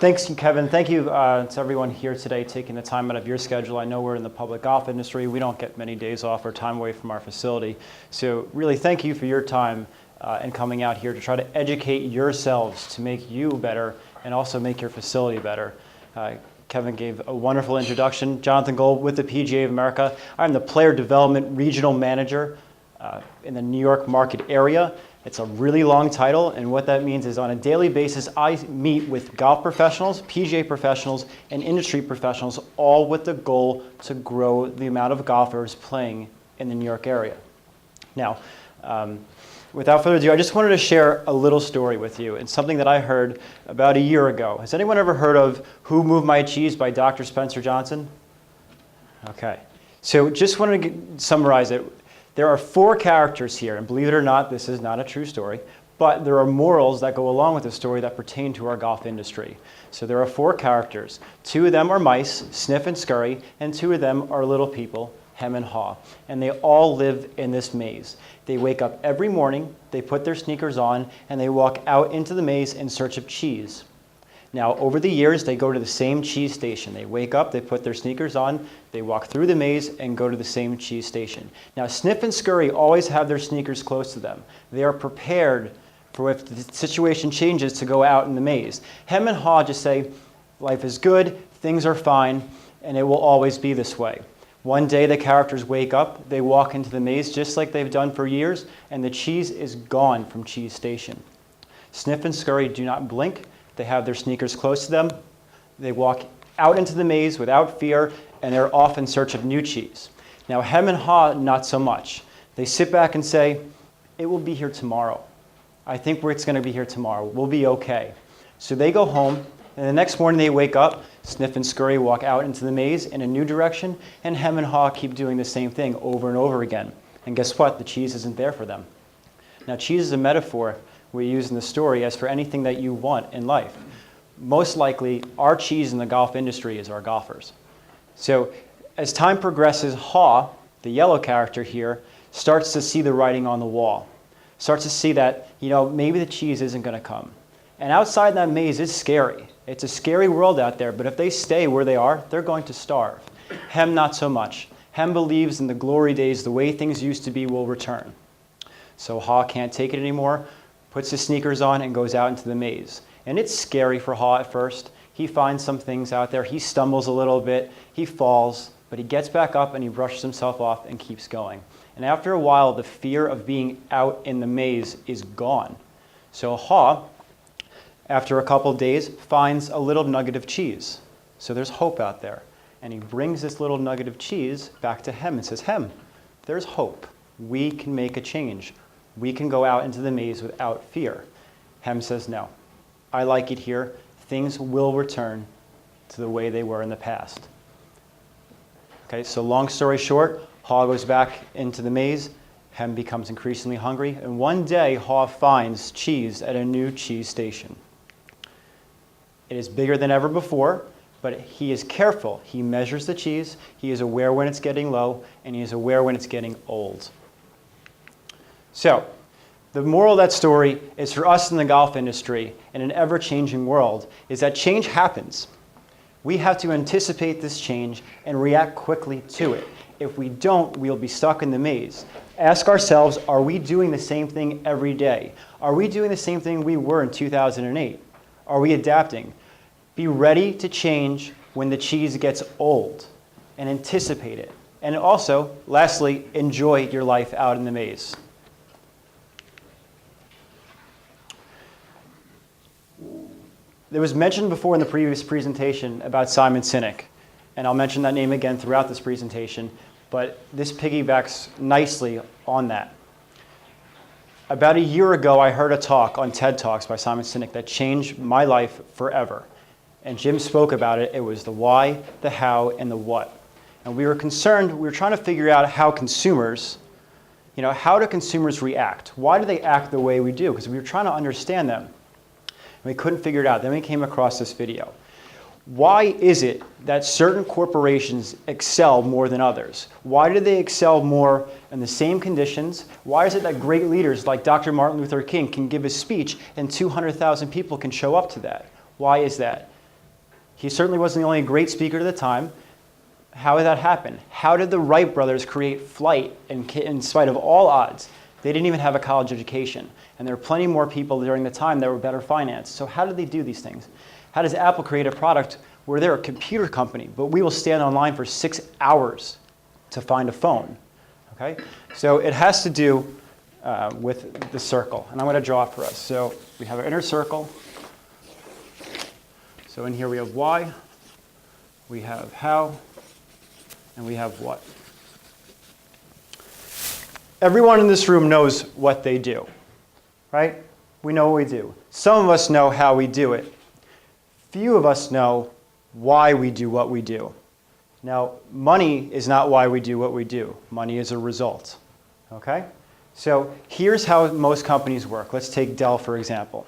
Thanks, Kevin. Thank you to everyone here today taking the time out of your schedule. I know we're in the public golf industry. We don't get many days off or time away from our facility. So really thank you for your time and coming out here to try to educate yourselves to make you better and also make your facility better. Kevin gave a wonderful introduction. Jonathan Gold with the PGA of America. I'm the Player Development Regional Manager in the New York market area. It's a really long title, and what that means is on a daily basis, I meet with golf professionals, PGA professionals, and industry professionals, all with the goal to grow the amount of golfers playing in the New York area. Now, without further ado, I just wanted to share a little story with you. It's something that I heard about a year ago. Has anyone ever heard of Who Moved My Cheese by Dr. Spencer Johnson? Okay. So just wanted to summarize it. There are 4 characters here, and believe it or not, this is not a true story, but there are morals that go along with the story that pertain to our golf industry. So there are 4 characters. 2 of them are mice, Sniff and Scurry, and 2 of them are little people, Hem and Haw. And they all live in this maze. They wake up every morning, they put their sneakers on, and they walk out into the maze in search of cheese. Now, over the years, they go to the same cheese station. They wake up, they put their sneakers on, they walk through the maze and go to the same cheese station. Now, Sniff and Scurry always have their sneakers close to them. They are prepared for if the situation changes to go out in the maze. Hem and Haw just say, life is good, things are fine, and it will always be this way. One day the characters wake up, they walk into the maze just like they've done for years, and the cheese is gone from cheese station. Sniff and Scurry do not blink. They have their sneakers close to them. They walk out into the maze without fear, and they're off in search of new cheese. Now, Hem and Haw, not so much. They sit back and say, it will be here tomorrow. I think it's going to be here tomorrow. We'll be okay. So they go home, and the next morning they wake up, Sniff and Scurry walk out into the maze in a new direction, and Hem and Haw keep doing the same thing over and over again. And guess what? The cheese isn't there for them. Now, cheese is a metaphor we use in the story as for anything that you want in life. Most likely, our cheese in the golf industry is our golfers. So as time progresses, Haw, the yellow character here, starts to see the writing on the wall. Starts to see that, maybe the cheese isn't going to come. And outside that maze is scary. It's a scary world out there, but if they stay where they are, they're going to starve. Hem, not so much. Hem believes in the glory days, the way things used to be will return. So Haw can't take it anymore, puts his sneakers on, and goes out into the maze. And it's scary for Haw at first. He finds some things out there. He stumbles a little bit. He falls, but he gets back up and he brushes himself off and keeps going. And after a while, the fear of being out in the maze is gone. So Haw, after a couple days, finds a little nugget of cheese. So there's hope out there. And he brings this little nugget of cheese back to Hem and says, Hem, there's hope. We can make a change. We can go out into the maze without fear. Hem says, no, I like it here. Things will return to the way they were in the past. Okay, so long story short, Haw goes back into the maze. Hem becomes increasingly hungry. And one day, Haw finds cheese at a new cheese station. It is bigger than ever before, but he is careful. He measures the cheese. He is aware when it's getting low, and he is aware when it's getting old. So, the moral of that story is for us in the golf industry, in an ever-changing world, is that change happens. We have to anticipate this change and react quickly to it. If we don't, we'll be stuck in the maze. Ask ourselves, are we doing the same thing every day? Are we doing the same thing we were in 2008? Are we adapting? Be ready to change when the cheese gets old, and anticipate it. And also, lastly, enjoy your life out in the maze. There was mentioned before in the previous presentation about Simon Sinek, and I'll mention that name again throughout this presentation, but this piggybacks nicely on that. About a year ago, I heard a talk on TED Talks by Simon Sinek that changed my life forever. And Jim spoke about it. It was the why, the how, and the what. And we were concerned, we were trying to figure out how consumers, how do consumers react? Why do they act the way we do? Because we were trying to understand them. And we couldn't figure it out. Then we came across this video. Why is it that certain corporations excel more than others? Why do they excel more in the same conditions? Why is it that great leaders like Dr. Martin Luther King can give a speech and 200,000 people can show up to that? Why is that? He certainly wasn't the only great speaker at the time. How did that happen? How did the Wright brothers create flight in spite of all odds? They didn't even have a college education. And there were plenty more people during the time that were better financed. So how did they do these things? How does Apple create a product where they're a computer company, but we will stand online for 6 hours to find a phone? Okay? So it has to do with the circle. And I'm going to draw it for us. So we have our inner circle. So in here we have why, we have how, and we have what. Everyone in this room knows what they do, right? We know what we do. Some of us know how we do it. Few of us know why we do what we do. Now, money is not why we do what we do. Money is a result, okay? So here's how most companies work. Let's take Dell, for example,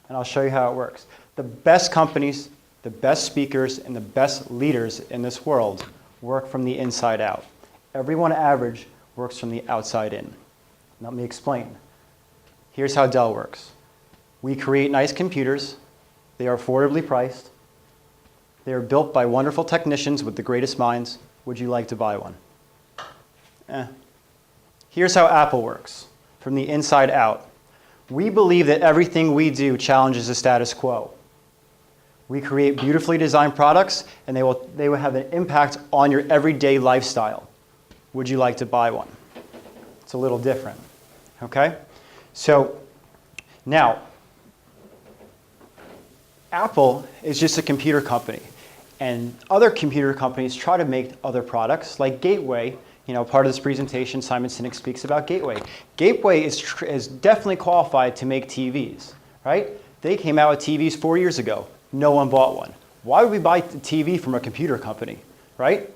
and I'll show you how it works. The best companies, the best speakers, and the best leaders in this world work from the inside out. Everyone average works from the outside in. Let me explain. Here's how Dell works. We create nice computers. They are affordably priced. They are built by wonderful technicians with the greatest minds. Would you like to buy one? Here's how Apple works, from the inside out. We believe that everything we do challenges the status quo. We create beautifully designed products, and they will have an impact on your everyday lifestyle. Would you like to buy one? It's a little different, okay? So now, Apple is just a computer company, and other computer companies try to make other products, like Gateway. You know, part of this presentation, Simon Sinek speaks about Gateway. Gateway is definitely qualified to make TVs, right? They came out with TVs 4 years ago. No one bought one. Why would we buy a TV from a computer company, right?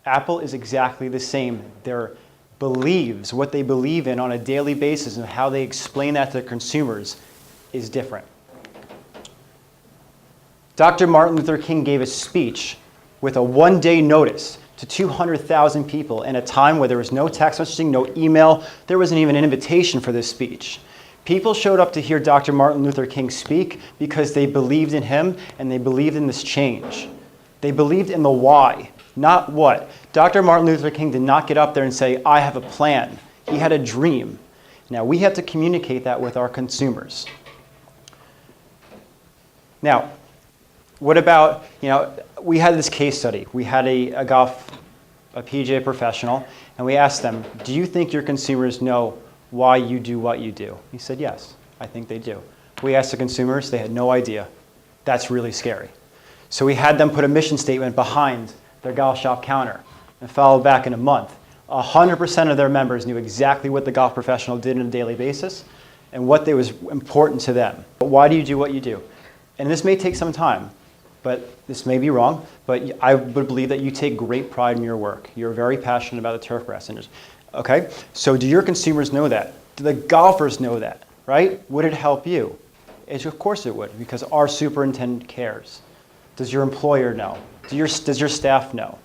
Apple is exactly the same. What they believe in on a daily basis and how they explain that to their consumers is different. Dr. Martin Luther King gave a speech with a one-day notice to 200,000 people in a time where there was no text messaging, no email. There wasn't even an invitation for this speech. People showed up to hear Dr. Martin Luther King speak because they believed in him and they believed in this change. They believed in the why, not what. Dr. Martin Luther King did not get up there and say, I have a plan. He had a dream. Now, we have to communicate that with our consumers. Now, what about, we had this case study. We had a PGA professional, and we asked them, do you think your consumers know why you do what you do? He said, yes, I think they do. We asked the consumers, they had no idea. That's really scary. So we had them put a mission statement behind their golf shop counter and followed back in a month. 100% of their members knew exactly what the golf professional did on a daily basis and what was important to them. But why do you do what you do? And this may take some time, but this may be wrong, but I would believe that you take great pride in your work. You're very passionate about the turf grass industry. Okay? So do your consumers know that? Do the golfers know that? Right? Would it help you? Of course it would, because our superintendent cares. Does your employer know? Does your staff know?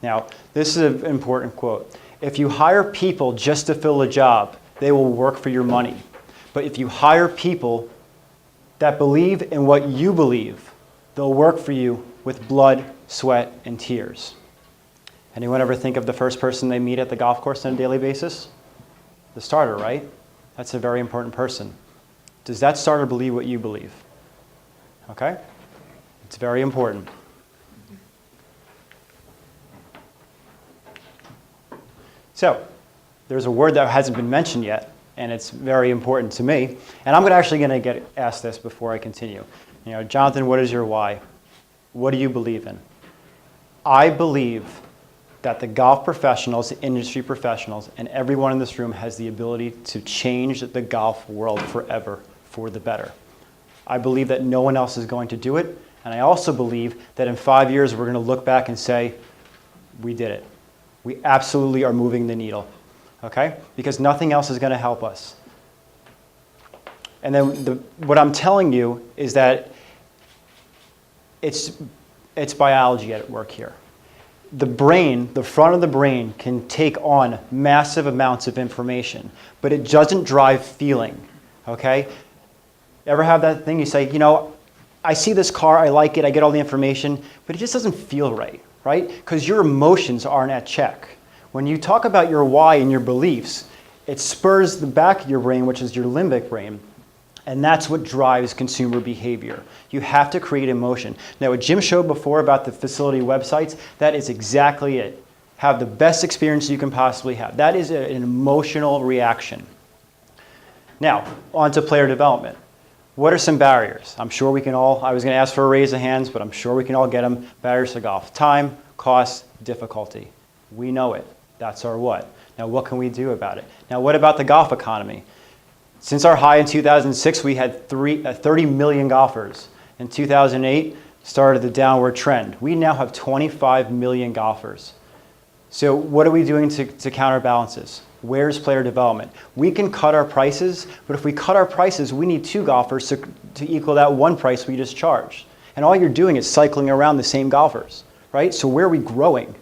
Now, this is an important quote. If you hire people just to fill a job, they will work for your money. But if you hire people that believe in what you believe, they'll work for you with blood, sweat, and tears. Anyone ever think of the first person they meet at the golf course on a daily basis? The starter, right? That's a very important person. Does that starter believe what you believe? Okay? It's very important. So, there's a word that hasn't been mentioned yet, and it's very important to me. And I'm actually going to get asked this before I continue. Jonathan, what is your why? What do you believe in? I believe that the golf professionals, the industry professionals, and everyone in this room has the ability to change the golf world forever for the better. I believe that no one else is going to do it, and I also believe that in 5 years we're going to look back and say, we did it. We absolutely are moving the needle, okay? Because nothing else is going to help us. And then what I'm telling you is that it's biology at work here. The brain, the front of the brain, can take on massive amounts of information, but it doesn't drive feeling, okay? Ever have that thing you say, I see this car, I like it, I get all the information, but it just doesn't feel right, right? Because your emotions aren't at check. When you talk about your why and your beliefs, it spurs the back of your brain, which is your limbic brain, and that's what drives consumer behavior. You have to create emotion. Now, what Jim showed before about the facility websites, that is exactly it. Have the best experience you can possibly have. That is an emotional reaction. Now, on to player development. What are some barriers? I'm sure we can all, I was going to ask for a raise of hands, but I'm sure we can all get them. Barriers to golf. Time, cost, difficulty. We know it. That's our what. Now, what can we do about it? Now, what about the golf economy? Since our high in 2006, we had 30 million golfers. In 2008, started the downward trend. We now have 25 million golfers. So what are we doing to counterbalance this? Where's player development? We can cut our prices, but if we cut our prices, we need 2 golfers to equal that 1 price we just charged. And all you're doing is cycling around the same golfers, right? So where are we growing?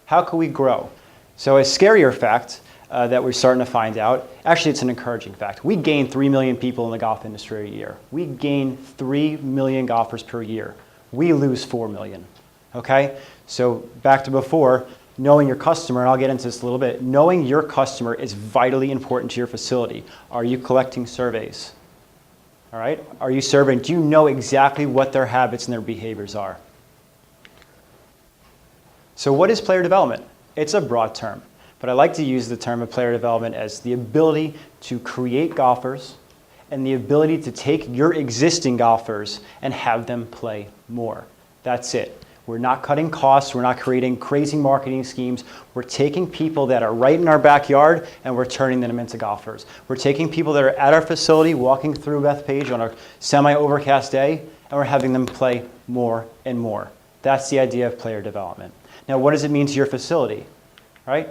How can we grow? So a scarier fact that we're starting to find out, actually it's an encouraging fact. We gain 3 million people in the golf industry a year. We gain 3 million golfers per year. We lose 4 million, okay? So back to before, knowing your customer, and I'll get into this a little bit, knowing your customer is vitally important to your facility. Are you collecting surveys? All right? Are you surveying? Do you know exactly what their habits and their behaviors are? So what is player development? It's a broad term, but I like to use the term of player development as the ability to create golfers and the ability to take your existing golfers and have them play more. That's it. We're not cutting costs. We're not creating crazy marketing schemes. We're taking people that are right in our backyard and we're turning them into golfers. We're taking people that are at our facility walking through Bethpage on a semi-overcast day and we're having them play more and more. That's the idea of player development. Now, what does it mean to your facility, right?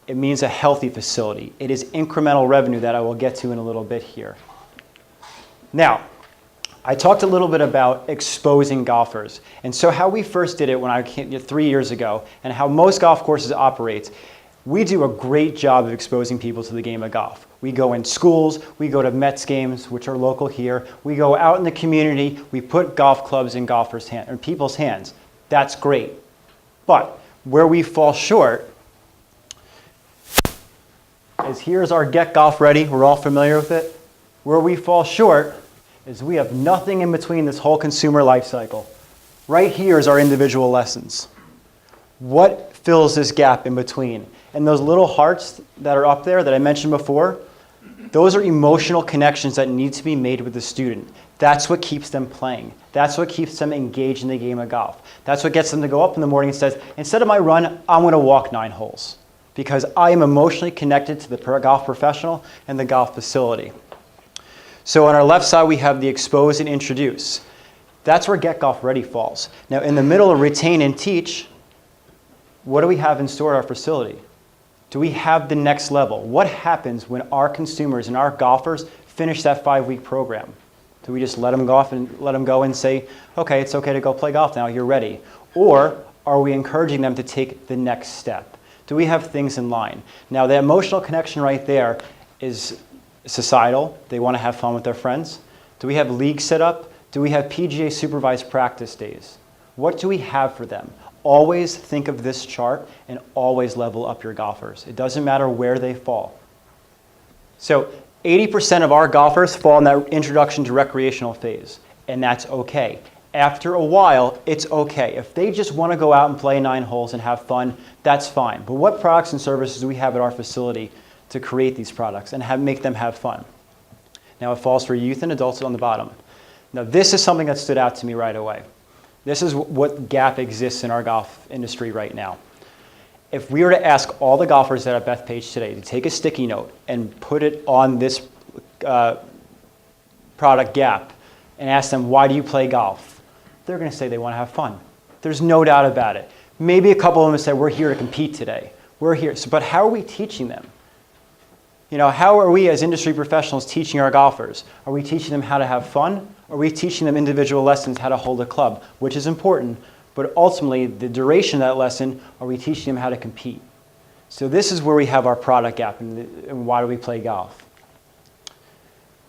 It means a healthy facility. It is incremental revenue that I will get to in a little bit here. Now, I talked a little bit about exposing golfers. And so how we first did it when I came 3 years ago and how most golf courses operate, we do a great job of exposing people to the game of golf. We go in schools, we go to Mets games, which are local here. We go out in the community, we put golf clubs in golfers' hands, or people's hands. That's great. But where we fall short is here's our Get Golf Ready. We're all familiar with it. Where we fall short is we have nothing in between this whole consumer life cycle. Right here is our individual lessons. What fills this gap in between? And those little hearts that are up there that I mentioned before, those are emotional connections that need to be made with the student. That's what keeps them playing. That's what keeps them engaged in the game of golf. That's what gets them to go up in the morning and says, instead of my run, I'm going to walk 9 holes because I am emotionally connected to the golf professional and the golf facility. So on our left side, we have the expose and introduce. That's where Get Golf Ready falls. Now in the middle of retain and teach, what do we have in store at our facility? Do we have the next level? What happens when our consumers and our golfers finish that 5-week program? Do we just let them go and say, okay, it's okay to go play golf now, you're ready? Or are we encouraging them to take the next step? Do we have things in line? Now the emotional connection right there is societal. They want to have fun with their friends. Do we have leagues set up? Do we have PGA supervised practice days? What do we have for them? Always think of this chart and always level up your golfers. It doesn't matter where they fall. So 80% of our golfers fall in that introduction to recreational phase, and that's okay. After a while, it's okay. If they just want to go out and play 9 holes and have fun, that's fine. But what products and services do we have at our facility to create these products and make them have fun? Now it falls for youth and adults on the bottom. Now this is something that stood out to me right away. This is what gap exists in our golf industry right now. If we were to ask all the golfers that are at Bethpage today to take a sticky note and put it on this product gap and ask them, why do you play golf? They're going to say they want to have fun. There's no doubt about it. Maybe a couple of them said, we're here to compete today. We're here. So, but how are we teaching them? You know, how are we as industry professionals teaching our golfers? Are we teaching them how to have fun? Are we teaching them individual lessons, how to hold a club, which is important, but ultimately the duration of that lesson, are we teaching them how to compete? So this is where we have our product gap and why do we play golf?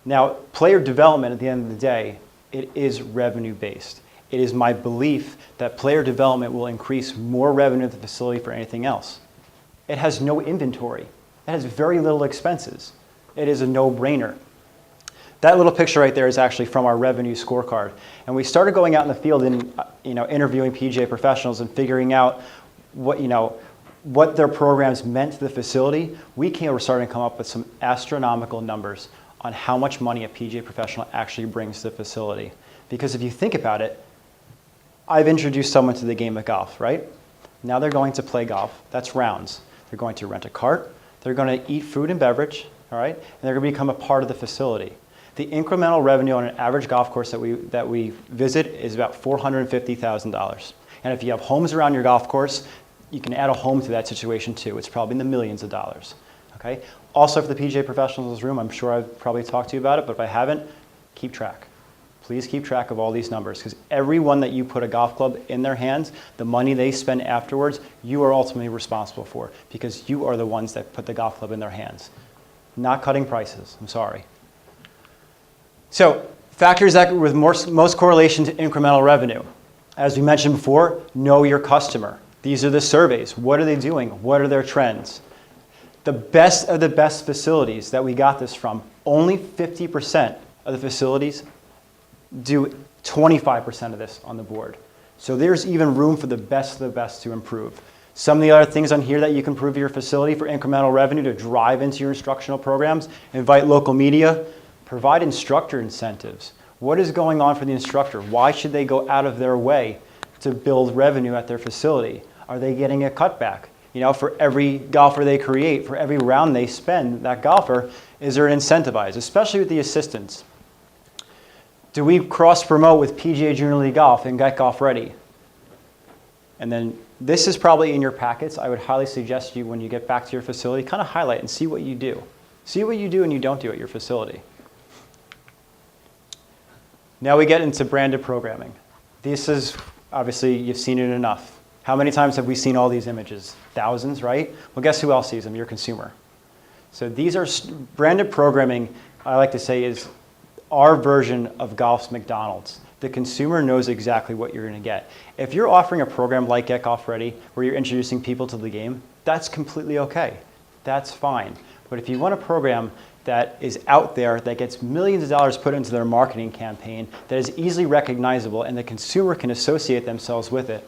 Now, player development at the end of the day, it is revenue-based. It is my belief that player development will increase more revenue at the facility for anything else. It has no inventory. It has very little expenses. It is a no-brainer. That little picture right there is actually from our revenue scorecard. And we started going out in the field and interviewing PGA professionals and figuring out what their programs meant to the facility. We're starting to come up with some astronomical numbers on how much money a PGA professional actually brings to the facility. Because if you think about it, I've introduced someone to the game of golf, right? Now they're going to play golf. That's rounds. They're going to rent a cart. They're going to eat food and beverage, all right? And they're going to become a part of the facility. The incremental revenue on an average golf course that we visit is about $450,000. And if you have homes around your golf course, you can add a home to that situation too. It's probably in the millions of dollars. Okay? Also, for the PGA professionals in this room, I'm sure I've probably talked to you about it, but if I haven't, keep track. Please keep track of all these numbers, because everyone that you put a golf club in their hands, the money they spend afterwards, you are ultimately responsible for, because you are the ones that put the golf club in their hands. Not cutting prices, I'm sorry. So, factors that with most correlation to incremental revenue. As we mentioned before, know your customer. These are the surveys. What are they doing? What are their trends? The best of the best facilities that we got this from, only 50% of the facilities do 25% of this on the board. So there's even room for the best of the best to improve. Some of the other things on here that you can improve your facility for incremental revenue to drive into your instructional programs: invite local media, provide instructor incentives. What is going on for the instructor? Why should they go out of their way to build revenue at their facility? Are they getting a cutback? For every golfer they create, for every round they spend, that golfer, is there incentivized, especially with the assistants? Do we cross-promote with PGA Junior League Golf and Get Golf Ready? And then this is probably in your packets. I would highly suggest you, when you get back to your facility, kind of highlight and see what you do. See what you do and you don't do at your facility. Now we get into branded programming. This is, obviously, you've seen it enough. How many times have we seen all these images? Thousands, right? Well, guess who else sees them? Your consumer. So these are branded programming, I like to say, is our version of golf's McDonald's. The consumer knows exactly what you're going to get. If you're offering a program like Get Golf Ready, where you're introducing people to the game, that's completely okay. That's fine. But if you want a program that is out there, that gets millions of dollars put into their marketing campaign, that is easily recognizable, and the consumer can associate themselves with it,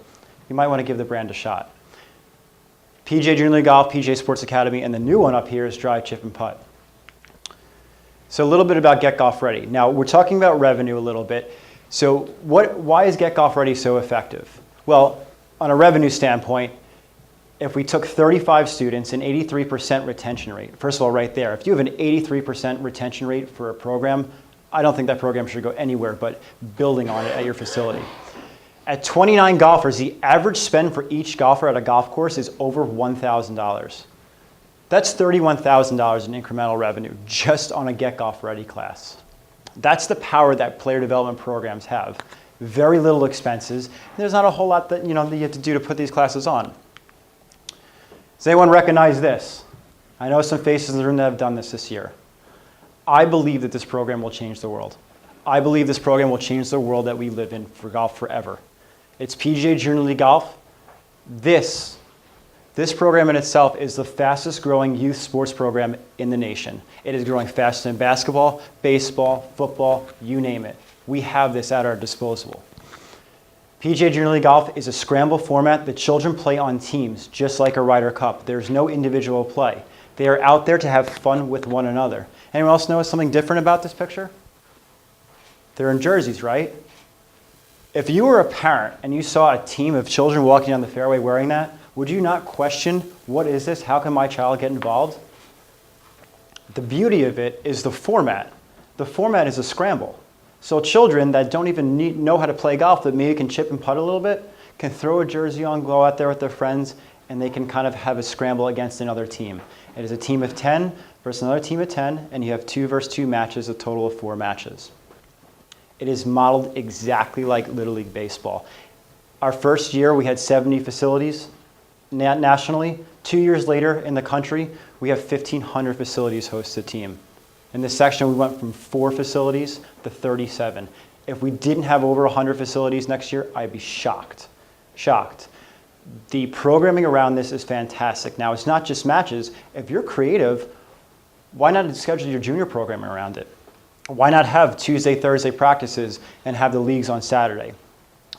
you might want to give the brand a shot. PGA Junior League Golf, PGA Sports Academy, and the new one up here is Drive, Chip, and Putt. So a little bit about Get Golf Ready. Now, we're talking about revenue a little bit. So why is Get Golf Ready so effective? Well, on a revenue standpoint, if we took 35 students and 83% retention rate, first of all, right there, if you have an 83% retention rate for a program, I don't think that program should go anywhere but building on it at your facility. At 29 golfers, the average spend for each golfer at a golf course is over $1,000. That's $31,000 in incremental revenue just on a Get Golf Ready class. That's the power that player development programs have. Very little expenses. There's not a whole lot that you have to do to put these classes on. Does anyone recognize this? I know some faces in the room that have done this year. I believe that this program will change the world. I believe this program will change the world that we live in for golf forever. It's PGA Junior League Golf. This program in itself is the fastest growing youth sports program in the nation. It is growing faster than basketball, baseball, football, you name it. We have this at our disposal. PGA Junior League Golf is a scramble format that children play on teams, just like a Ryder Cup. There's no individual play. They are out there to have fun with one another. Anyone else notice something different about this picture? They're in jerseys, right? If you were a parent and you saw a team of children walking down the fairway wearing that, would you not question, what is this? How can my child get involved? The beauty of it is the format. The format is a scramble. So children that don't even know how to play golf, but maybe can chip and putt a little bit, can throw a jersey on, go out there with their friends, and they can kind of have a scramble against another team. It is a team of 10 versus another team of 10, and you have 2 versus 2 matches, a total of 4 matches. It is modeled exactly like Little League Baseball. Our first year, we had 70 facilities nationally. 2 years later in the country, we have 1,500 facilities host a team. In this section, we went from 4 facilities to 37. If we didn't have over 100 facilities next year, I'd be shocked. Shocked. The programming around this is fantastic. Now, it's not just matches. If you're creative, why not schedule your junior programming around it? Why not have Tuesday, Thursday practices and have the leagues on Saturday?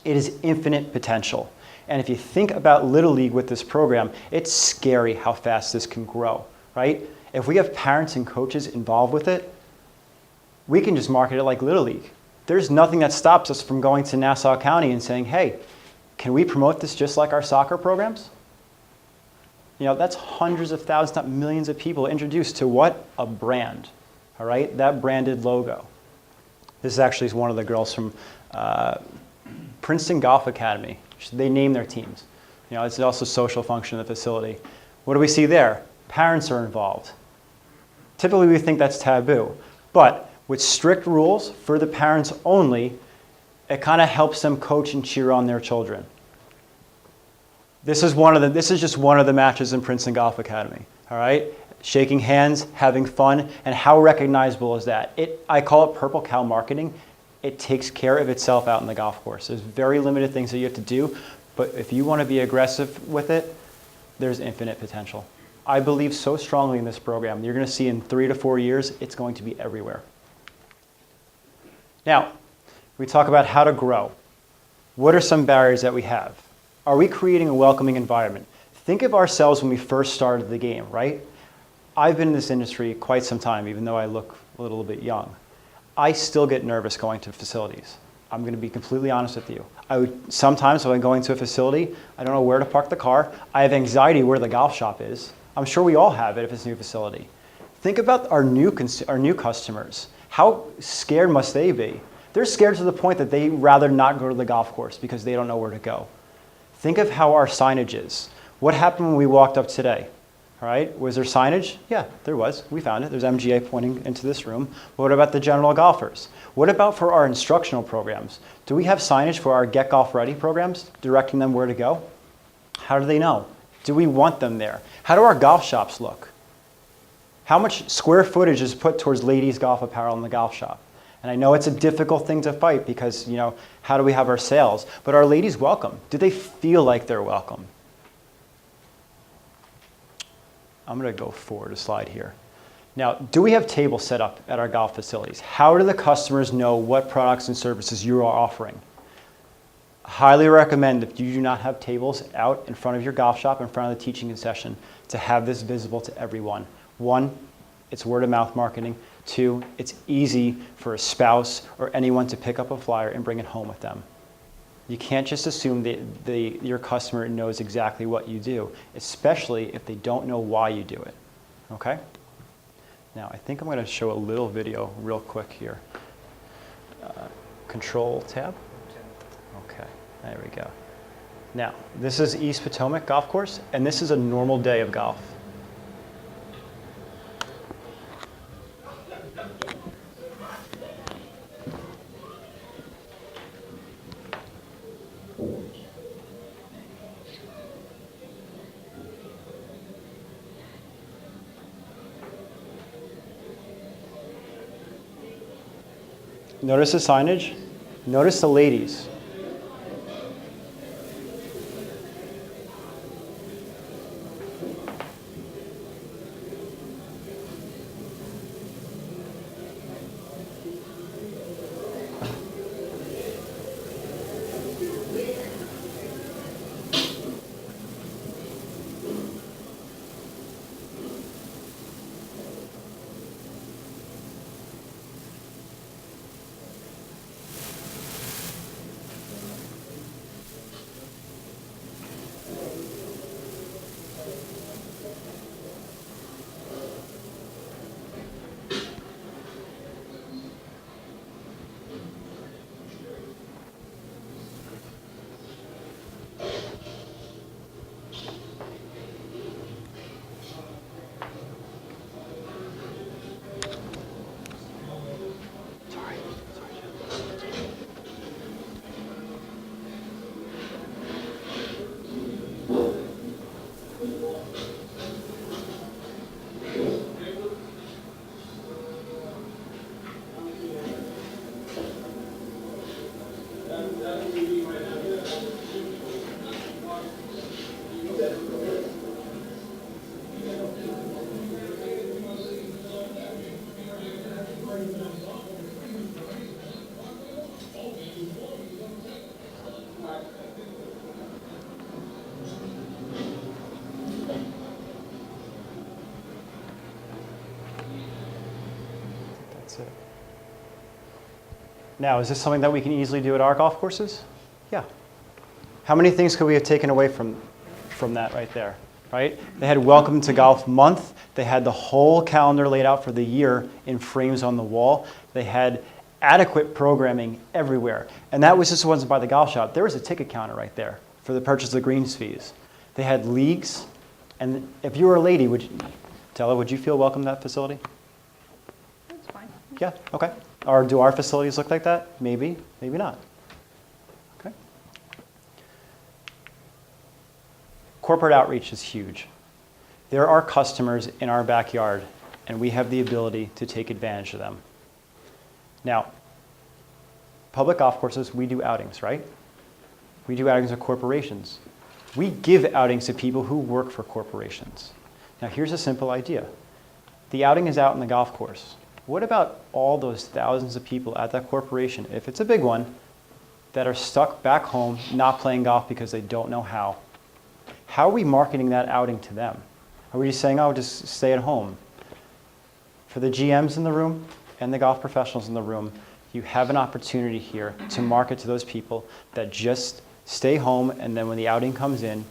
It is infinite potential. And if you think about Little League with this program, it's scary how fast this can grow, right? If we have parents and coaches involved with it, we can just market it like Little League. There's nothing that stops us from going to Nassau County and saying, hey, can we promote this just like our soccer programs? You know, that's hundreds of thousands, not millions of people introduced to what? A brand, all right? That branded logo. This is actually one of the girls from Princeton Golf Academy. They name their teams. You know, it's also a social function of the facility. What do we see there? Parents are involved. Typically, we think that's taboo. But with strict rules for the parents only, it kind of helps them coach and cheer on their children. This is just one of the matches in Princeton Golf Academy, all right? Shaking hands, having fun, and how recognizable is that? I call it purple cow marketing. It takes care of itself out in the golf course. There's very limited things that you have to do, but if you want to be aggressive with it, there's infinite potential. I believe so strongly in this program. You're going to see in 3 to 4 years, it's going to be everywhere. Now, we talk about how to grow. What are some barriers that we have? Are we creating a welcoming environment? Think of ourselves when we first started the game, right? I've been in this industry quite some time, even though I look a little bit young. I still get nervous going to facilities. I'm going to be completely honest with you. Sometimes when I'm going to a facility, I don't know where to park the car. I have anxiety where the golf shop is. I'm sure we all have it if it's a new facility. Think about our new customers. How scared must they be? They're scared to the point that they'd rather not go to the golf course because they don't know where to go. Think of how our signage is. What happened when we walked up today? All right, was there signage? Yeah, there was. We found it. There's MGA pointing into this room. But what about the general golfers? What about for our instructional programs? Do we have signage for our Get Golf Ready programs, directing them where to go? How do they know? Do we want them there? How do our golf shops look? How much square footage is put towards ladies' golf apparel in the golf shop? And I know it's a difficult thing to fight because, you know, how do we have our sales? But are ladies welcome? Do they feel like they're welcome? I'm going to go forward a slide here. Now, do we have tables set up at our golf facilities? How do the customers know what products and services you are offering? I highly recommend if you do not have tables out in front of your golf shop, in front of the teaching session, to have this visible to everyone. 1, it's word of mouth marketing. 2, it's easy for a spouse or anyone to pick up a flyer and bring it home with them. You can't just assume that your customer knows exactly what you do, especially if they don't know why you do it, okay? Now, I think I'm going to show a little video real quick here. Control tab. Okay, there we go. Now, this is East Potomac Golf Course, and this is a normal day of golf. Notice the signage. Notice the ladies. That's it. Now, is this something that we can easily do at our golf courses? Yeah. How many things could we have taken away from that right there, right? They had Welcome to Golf Month. They had the whole calendar laid out for the year in frames on the wall. They had adequate programming everywhere. And that was just wasn't by the golf shop. There was a ticket counter right there for the purchase of the greens fees. They had leagues. And if you were a lady, would you feel welcome to that facility? That's fine. Yeah, okay. Or do our facilities look like that? Maybe, maybe not. Okay. Corporate outreach is huge. There are customers in our backyard, and we have the ability to take advantage of them. Now, public golf courses, we do outings, right? We do outings with corporations. We give outings to people who work for corporations. Now, here's a simple idea. The outing is out in the golf course. What about all those thousands of people at that corporation, if it's a big one, that are stuck back home not playing golf because they don't know how? How are we marketing that outing to them? Are we just saying, oh, just stay at home? For the GMs in the room and the golf professionals in the room, you have an opportunity here to market to those people that just stay home, and then when the outing comes in,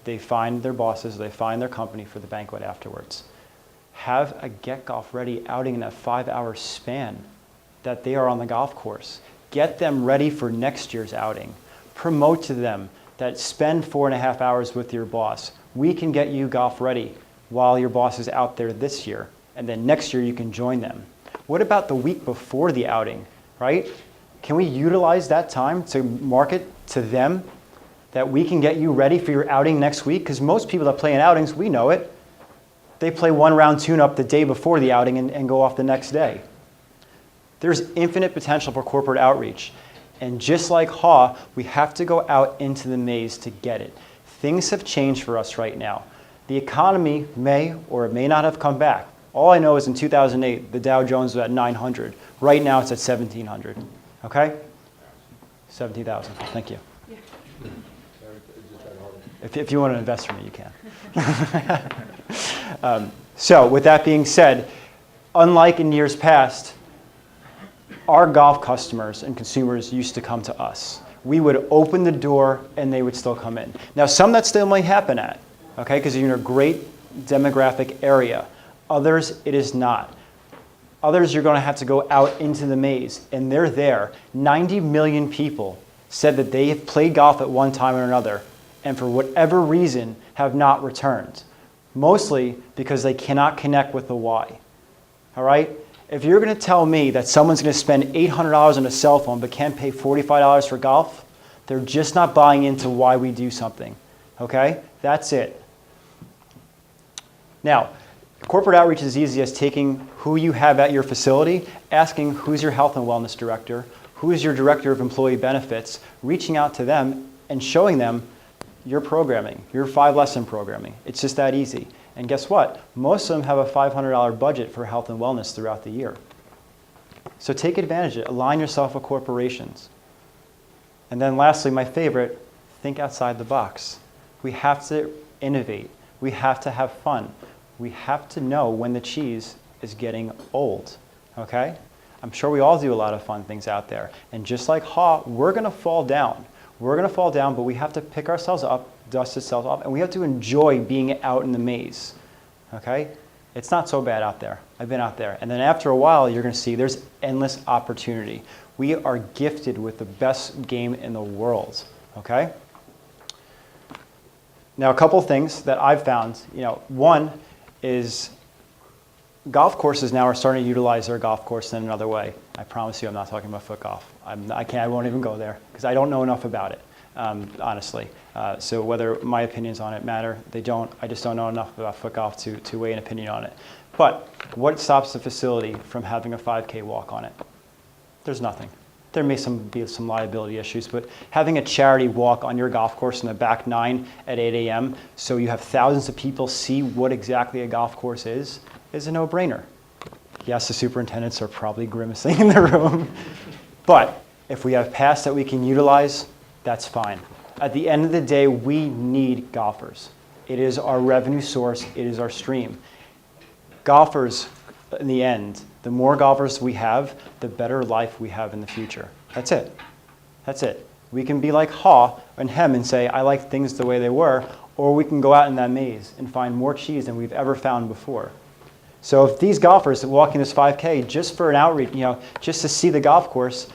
they find their bosses, they find their company for the banquet afterwards. Have a Get Golf Ready outing in that 5-hour span that they are on the golf course. Get them ready for next year's outing. Promote to them that spend 4.5 hours with your boss. We can get you golf ready while your boss is out there this year, and then next year you can join them. What about the week before the outing, right? Can we utilize that time to market to them that we can get you ready for your outing next week? Because most people that play in outings, we know it. They play one round tune-up the day before the outing and go off the next day. There's infinite potential for corporate outreach. And just like HAW, we have to go out into the maze to get it. Things have changed for us right now. The economy may or may not have come back. All I know is in 2008, the Dow Jones was at 900. Right now it's at 1,700. Okay? 17,000. Thank you. Yeah. If you want to invest from me, you can. So with that being said, unlike in years past, our golf customers and consumers used to come to us. We would open the door and they would still come in. Now, some that still might happen at, okay, because you're in a great demographic area. Others, it is not. Others, you're going to have to go out into the maze, and they're there. 90 million people said that they have played golf at one time or another, and for whatever reason have not returned. Mostly because they cannot connect with the why. All right? If you're going to tell me that someone's going to spend $800 on a cell phone but can't pay $45 for golf, they're just not buying into why we do something. Okay? That's it. Now, corporate outreach is as easy as taking who you have at your facility, asking who's your health and wellness director, who is your director of employee benefits, reaching out to them and showing them your programming, your 5-lesson programming. It's just that easy. And guess what? Most of them have a $500 budget for health and wellness throughout the year. So take advantage of it. Align yourself with corporations. And then lastly, my favorite, think outside the box. We have to innovate. We have to have fun. We have to know when the cheese is getting old, okay? I'm sure we all do a lot of fun things out there. And just like HAW, we're going to fall down. We're going to fall down, but we have to pick ourselves up, dust ourselves off, and we have to enjoy being out in the maze, okay? It's not so bad out there. I've been out there. And then after a while, you're going to see there's endless opportunity. We are gifted with the best game in the world, okay? Now, a couple things that I've found, one is golf courses now are starting to utilize their golf course in another way. I promise you I'm not talking about foot golf. I won't even go there because I don't know enough about it, honestly. So whether my opinions on it matter, they don't. I just don't know enough about foot golf to weigh an opinion on it. But what stops the facility from having a 5K walk on it? There's nothing. There may be some liability issues, but having a charity walk on your golf course in the back 9 at 8 a.m. so you have thousands of people see what exactly a golf course is a no-brainer. Yes, the superintendents are probably grimacing in the room, but if we have paths that we can utilize, that's fine. At the end of the day, we need golfers. It is our revenue source. It is our stream. Golfers, in the end, The more golfers we have, the better life we have in the future. That's it. That's it. We can be like Haw and Hem and say, I like things the way they were, or we can go out in that maze and find more cheese than we've ever found before. So if these golfers walking this 5K just for an outreach, just to see the golf course,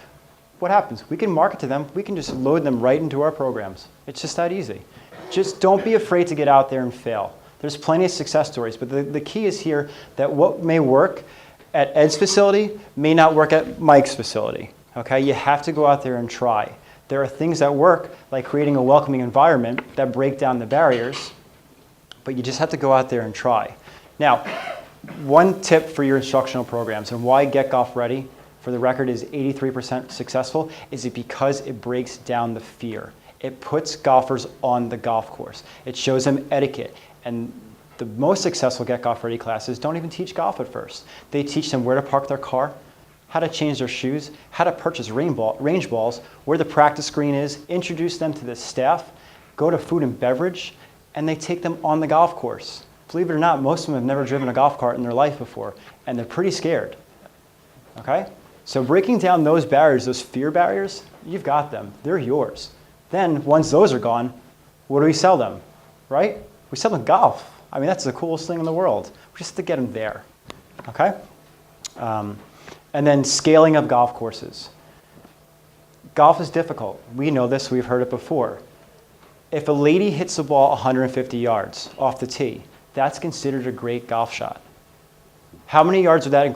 what happens? We can market to them. We can just load them right into our programs. It's just that easy. Just don't be afraid to get out there and fail. There's plenty of success stories, but the key is here that what may work at Ed's facility may not work at Mike's facility. Okay? You have to go out there and try. There are things that work, like creating a welcoming environment that break down the barriers, but you just have to go out there and try. Now, one tip for your instructional programs and why Get Golf Ready, for the record, is 83% successful, is it because it breaks down the fear. It puts golfers on the golf course. It shows them etiquette. And the most successful Get Golf Ready classes don't even teach golf at first. They teach them where to park their car, how to change their shoes, how to purchase range balls, where the practice green is, introduce them to the staff, go to food and beverage, and they take them on the golf course. Believe it or not, most of them have never driven a golf cart in their life before, and they're pretty scared. Okay? So breaking down those barriers, those fear barriers, you've got them. They're yours. Then, once those are gone, what do we sell them? Right? We sell them golf. I mean, that's the coolest thing in the world. We just have to get them there. Okay? And then scaling of golf courses. Golf is difficult. We know this. We've heard it before. If a lady hits the ball 150 yards off the tee, that's considered a great golf shot. How many yards would that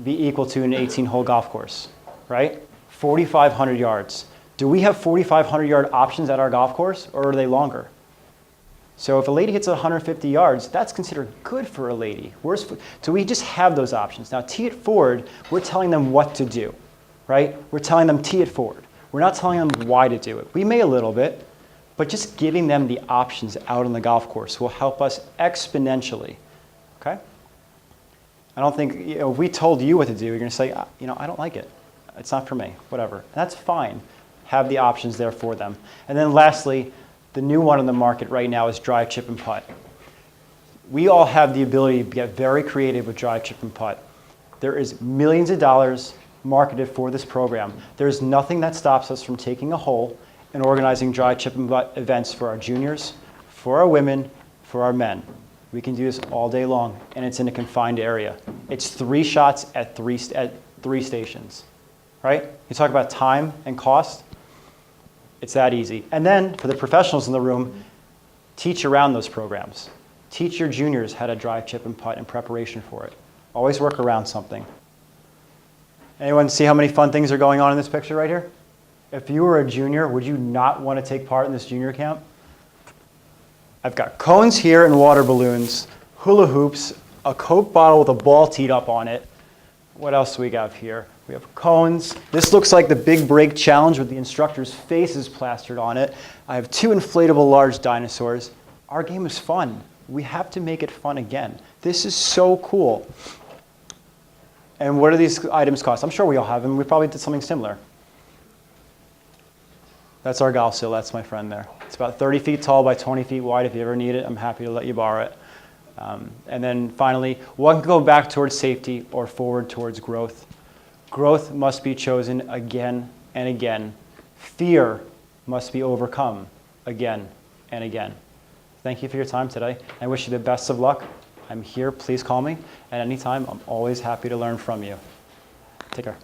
be equal to an 18-hole golf course? Right? 4,500 yards. Do we have 4,500-yard options at our golf course, or are they longer? So if a lady hits 150 yards, that's considered good for a lady. So we just have those options. Now, tee it forward, we're telling them what to do, right? We're telling them tee it forward. We're not telling them why to do it. We may a little bit, but just giving them the options out on the golf course will help us exponentially, okay? I don't think, if we told you what to do, you're going to say, I don't like it. It's not for me, whatever. That's fine. Have the options there for them. And then lastly, the new one on the market right now is drive, chip, and putt. We all have the ability to get very creative with drive, chip, and putt. There is millions of dollars marketed for this program. There's nothing that stops us from taking a hole and organizing drive, chip, and putt events for our juniors, for our women, for our men. We can do this all day long, and it's in a confined area. It's 3 shots at three stations, right? You talk about time and cost. It's that easy. And then, for the professionals in the room, teach around those programs. Teach your juniors how to drive, chip, and putt in preparation for it. Always work around something. Anyone see how many fun things are going on in this picture right here? If you were a junior, would you not want to take part in this junior camp? I've got cones here and water balloons, hula hoops, a Coke bottle with a ball teed up on it. What else do we have here? We have cones. This looks like the Big Break Challenge with the instructor's faces plastered on it. I have 2 inflatable large dinosaurs. Our game is fun. We have to make it fun again. This is so cool. And what do these items cost? I'm sure we all have them. We probably did something similar. That's our golf sill. That's my friend there. It's about 30 feet tall by 20 feet wide. If you ever need it, I'm happy to let you borrow it. And then finally, one can go back towards safety or forward towards growth. Growth must be chosen again and again. Fear must be overcome again and again. Thank you for your time today. I wish you the best of luck. I'm here. Please call me at any time. I'm always happy to learn from you. Take care.